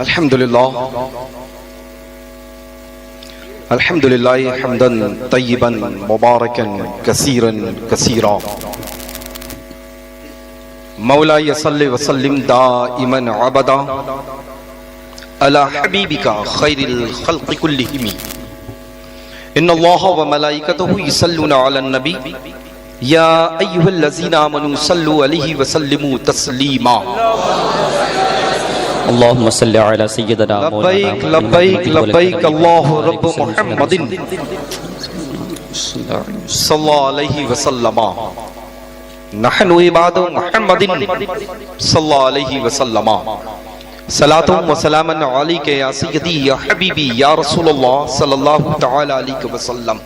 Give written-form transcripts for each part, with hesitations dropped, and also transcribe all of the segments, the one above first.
الحمدللہ حمدا طیبا مبارکا کثیرا کثیرا مولاي صل وسلم دائما عبدا على حبيبك خير الخلق كلهم ان الله وملائكته يصلون على النبي يا ايها الذين امنوا صلوا عليه وسلموا تسليما اللهم صل على سيدنا لبيك لبيك لبيك الله رب محمد صلى الله عليه وسلم نحن عباد محمد صلى الله عليه وسلم صلاة وسلاما عليك يا سيدي يا حبيبي يا رسول الله صلى الله تعالى عليه وسلم.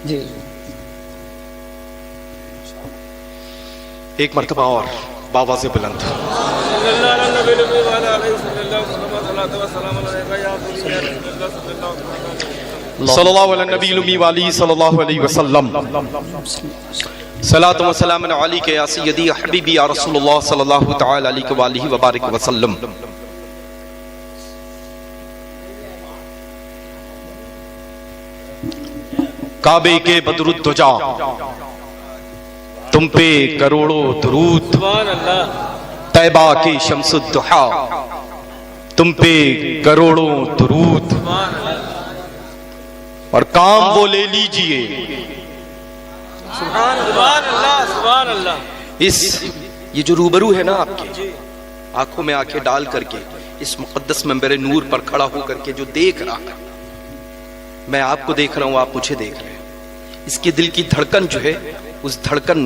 جی ایک مرتبہ اور باواز بلند صلی اللہ علیہ نبی الامی والی صلی اللہ علیہ وسلم صلاۃ و سلام علیک یا سیدی یا حبیبی یا رسول اللہ صلی اللہ تعالی علیہ وآلہ وبارک وسلم. کعبے کے بدر الدجا تم پہ کروڑوں درود، طیبہ کی شمس الضحا تم پہ کروڑوں درود، اور کام وہ لے لیجئے. سبحان اللہ. یہ جو روبرو ہے نا آپ کے آنکھوں میں آنکھیں ڈال کر کے اس مقدس منبر نور پر کھڑا ہو کر کے جو دیکھ رہا ہے، میں آپ کو دیکھ رہا ہوں، آپ مجھے دیکھ رہے ہیں. اس کے دل کی دھڑکن جو ہے، اس دھڑکن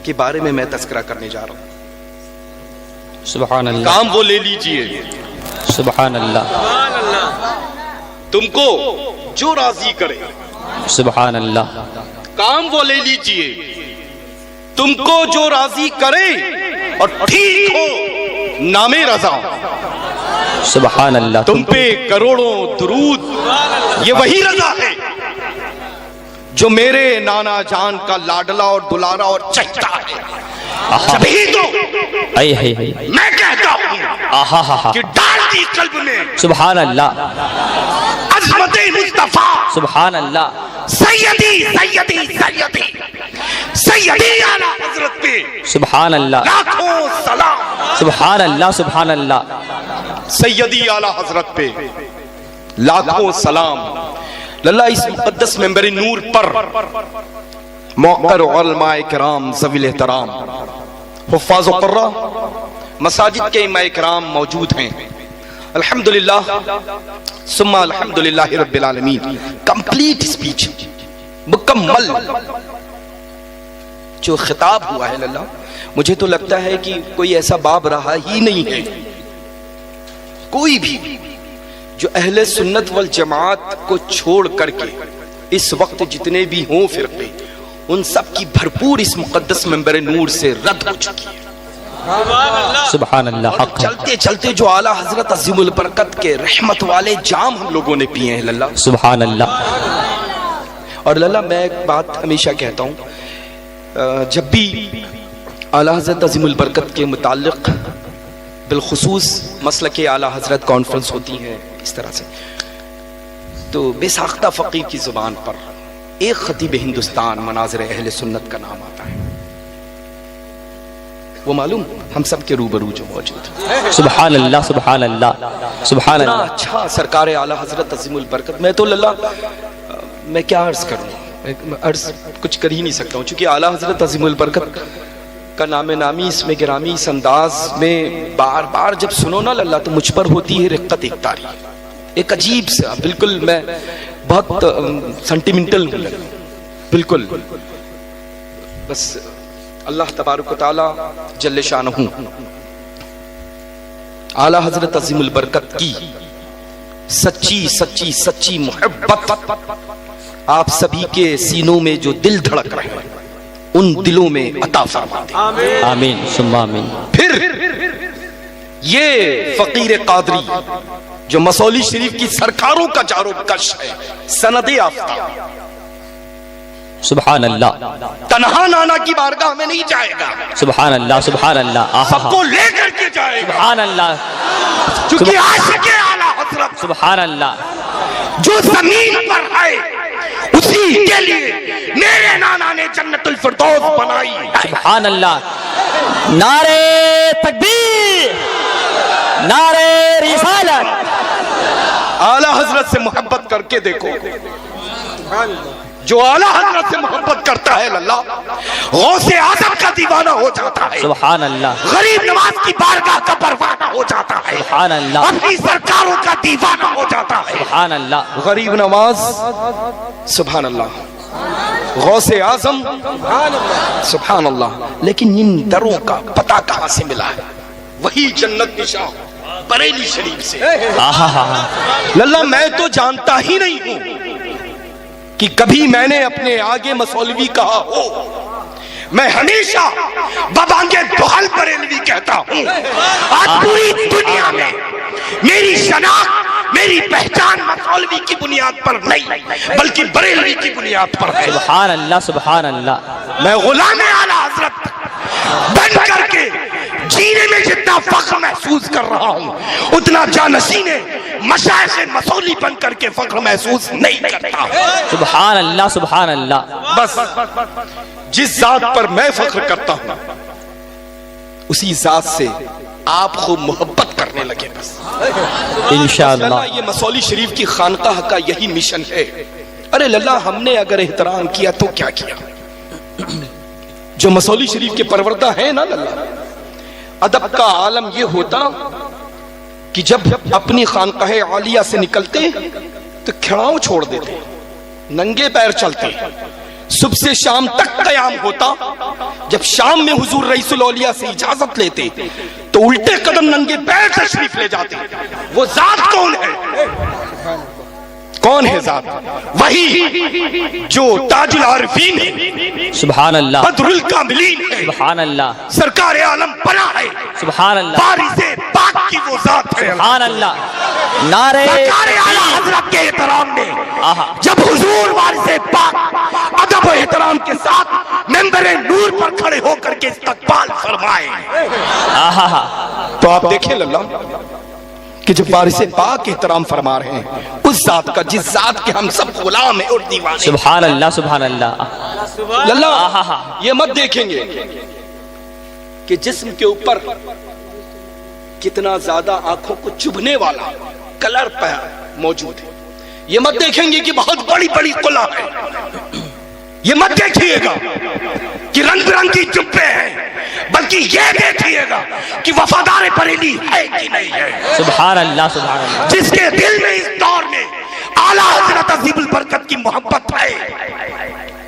کے بارے میں تذکرہ کرنے جا رہا ہوں. سبحان اللہ. کام وہ لے لیجئے سبحان اللہ. تم کو جو راضی کرے. سبحان اللہ. کام وہ لے لیجئے تم کو جو راضی کرے اور ٹھیک ہو نام رضا. سبحان اللہ. تم پہ کروڑوں درود. یہ وہی رضا ہے جو میرے نانا جان کا لاڈلا اور دلارا اور چچا ہے. جبھی تو میں کہتا ہوں کہ ڈال دی قلب میں سبحان اللہ. عظمت مصطفیٰ. سبحان اللہ. سیدی سیدی سیدی سیدی اعلیٰ حضرت پہ سبحان اللہ. لاکھوں سلام. سبحان اللہ. سبحان اللہ. سیدی اعلیٰ حضرت پہ لاکھوں سلام. للہ اس مقدس منبر نور پر موقر علماء کرام ذوی الاحترام حفاظ و قراء مساجد کے امام کرام موجود ہیں. الحمدللہ ثم الحمدللہ رب العالمین. کمپلیٹ اسپیچ، مکمل جو خطاب ہوا ہے للہ، مجھے تو لگتا ہے کہ کوئی ایسا باب رہا ہی نہیں ہے کوئی بھی جو اہل سنت والجماعت کو چھوڑ کر کے اس وقت جتنے بھی ہوں فرقے، ان سب کی بھرپور اس مقدس منبر نور سے رد ہو چکی ہے. سبحان اللہ. حق. چلتے چلتے جو اعلیٰ حضرت عظیم البرکت کے رحمت والے جام ہم لوگوں نے پیے ہیں للہ. سبحان اللہ. اور للہ میں ایک بات ہمیشہ کہتا ہوں، جب بھی اعلیٰ حضرت عظیم البرکت کے متعلق بالخصوص مسلک اعلیٰ حضرت کانفرنس ہوتی ہے اس طرح سے، تو بے ساختہ فقیر کی زبان پر ایک خطیب ہندوستان مناظر اہل سنت کا نام آتا ہے. وہ معلوم ہم سب کے روبرو جو موجود ہے. سبحان اللہ. سبحان اللہ. سبحان اتنا اللہ. اچھا سرکار اعلیٰ حضرت عظیم البرکت. میں تو اللہ میں کیا عرض کروں، عرض کچھ کر ہی نہیں سکتا ہوں، چونکہ اعلیٰ حضرت عظیم البرکت کا نام نامی اس میں گرامی اس انداز میں بار بار جب سنو نا اللہ، تو مجھ پر ہوتی ہے رقت ایک تاری، ایک عجیب سا، بالکل میں بہت سینٹیمنٹل ہوں بالکل. بس اللہ تبارک و تعالی جل شانہ اعلیٰ حضرت عظیم البرکت کی سچی سچی سچی محبت آپ سبھی کے سینوں میں جو دل دھڑک رہے ہیں ان دلوں میں عطا فرما دے. آمین ثم آمین. پھر یہ فقیر قادری جو مسولی شریف کی سرکاروں کا جارو کش ہے، سند یافتہ، سبحان اللہ تنہا نانا کی بارگاہ میں نہیں جائے گا، سبحان اللہ سبحان اللہ سب کو لے کر کے جائے گا، سبحان اللہ چونکہ عاشق اعلیٰ حضرت سبحان اللہ جو زمین پر ہے اسی کے لیے میرے نانا نے جنت الفردوس بنائی ہے۔ سبحان اللہ، نعرے تکبیر، نعرے رسالت۔ اعلیٰ حضرت سے محبت کر کے دیکھو، جو اعلیٰ حضرت سے محبت کرتا ہے اللہ غوث اعظم کا دیوانہ ہو جاتا ہے، سبحان اللہ، غریب نواز کی بارگاہ کا پروانہ ہو جاتا ہے، سبحان اللہ، اپنی سرکاروں کا دیوانہ ہو جاتا ہے۔ سبحان اللہ، غریب نواز سبحان اللہ، غوث اعظم سبحان اللہ، لیکن ان دروں کا پتہ کہاں سے ملا ہے؟ وہی جنت نشاں بریلی شریف سے۔ للہ میں تو جانتا ہی نہیں ہوں کہ کبھی میں نے اپنے آگے مسولوی کہا ہو، میں ہمیشہ بابانگے دہل بریلوی کہتا ہوں۔ آج پوری دنیا میں میری شناخت، میری پہچان مسولوی کی بنیاد پر نہیں بلکہ بریلوی کی بنیاد پر ہے۔ سبحان اللہ سبحان اللہ، میں غلام اعلیٰ حضرت بن کر کے جینے میں جتنا فخر محسوس کر رہا ہوں اتنا جانشین مشائخ مسولی بن کر کے فخر محسوس نہیں کرتا۔ سبحان اللہ سبحان اللہ، بس جس ذات پر میں فخر کرتا ہوں اسی ذات سے آپ خوب محبت کرنے لگے۔ بس انشاءاللہ یہ مسولی شریف کی خانقاہ کا یہی مشن ہے۔ ارے للہ ہم نے اگر احترام کیا تو کیا کیا؟ جو مسولی شریف کے پروردہ ہیں نا للہ، ادب کا عالم یہ ہوتا کہ جب اپنی خانقاہ عالیہ سے نکلتے تو کھڑاؤں چھوڑ دیتے، ننگے پیر چلتے، صبح سے شام تک قیام ہوتا، جب شام میں حضور رئیس الاولیاء سے اجازت لیتے تو الٹے قدم ننگے پیر تشریف لے جاتے۔ وہ ذات کون ہے؟ کون ہے ذات؟ وہی جو تاج العارفین ہے، سبحان اللہ، بدر الکاملین ہے، سبحان اللہ، سرکار عالم بنا ہے، سبحان اللہ، وارث پاک کی وہ ذات ہے۔ سبحان اللہ، نعرے سرکار اعلیٰ حضرت کے احترام میں جب حضور وارث پاک ادب و احترام کے ساتھ ممبر نور پر کھڑے ہو کر کے استقبال فرمائے تو آپ دیکھیں للہ کہ جب وارث پاک احترام فرما رہے ہیں اس ذات کا جس ذات کے ہم سب غلام ہیں اور دیوانے، سبحان اللہ سبحان اللہ، للہ یہ مت دیکھیں گے کہ جسم کے اوپر کتنا زیادہ آنکھوں کو چبھنے والا کلر پہ موجود ہے، یہ مت دیکھیں گے کہ بہت بڑی بڑی قلعہ ہے، یہ مت دیکھیے گا کہ رنگ برنگی جبے ہیں، بلکہ یہ دیکھیے گا کہ وفادار بریلی ہے کہ نہیں ہے۔ سبحان اللہ سبحان اللہ، جس کے دل میں اس دور میں اعلیٰ حضرت عظیم البرکت کی محبت ہے،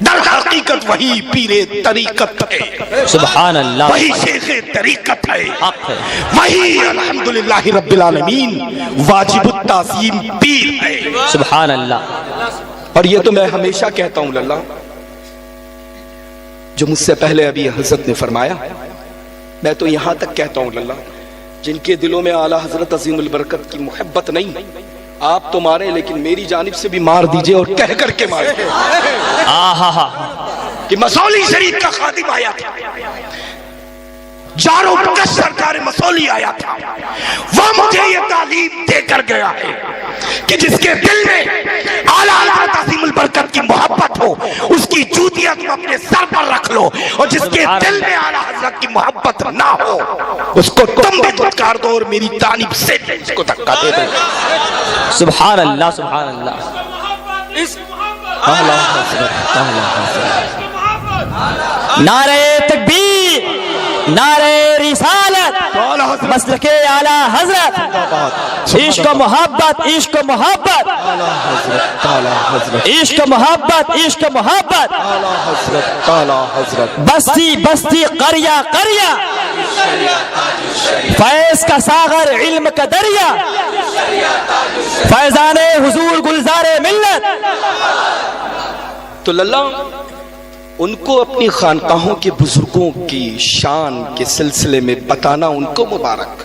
در حقیقت وہی پیر طریقت ہے، سبحان اللہ، وہی شیخ طریقت ہے، حق ہے، وہی الحمدللہ رب العالمین واجب التعظیم پیر ہے۔ سبحان اللہ، اور یہ تو میں ہمیشہ کہتا ہوں للہ، جو مجھ سے پہلے ابھی حضرت نے فرمایا، میں تو یہاں تک کہتا ہوں للہ، جن کے دلوں میں اعلیٰ حضرت عظیم البرکت کی محبت نہیں، آپ تو مارے لیکن میری جانب سے بھی مار دیجئے اور کہہ کر کے مارے کہ مسولی شریف کا خادم آیا تھا، جارو کش سرکار مسولی آیا تھا، وہ مجھے یہ تعلیم دے کر گیا ہے کہ جس کے دل میں اعلیٰ حضرت عظیم البرکت کی محبت ہو اس کی جوتیاں تم اپنے سر پر رکھ لو، اور جس کے دل میں اعلیٰ حضرت کی محبت نہ ہو اس کو تم بھی دھتکار دو اور میری جانب سے اس کو دھکا دے دو۔ سبحان اللہ سبحان اللہ، نعرے تکبیر، نعرے رسالت، مسلک اعلیٰ حضرت، عشق و محبت، عشق و محبت، عشق و محبت، عشق و محبت، بستی بستی قریہ قریہ، فیض کا ساغر علم کا دریا، فیضان حضور گلزار ملت۔ تو للہ ان کو اپنی خانقاہوں کے بزرگوں کی شان کے سلسلے میں بتانا ان کو مبارک،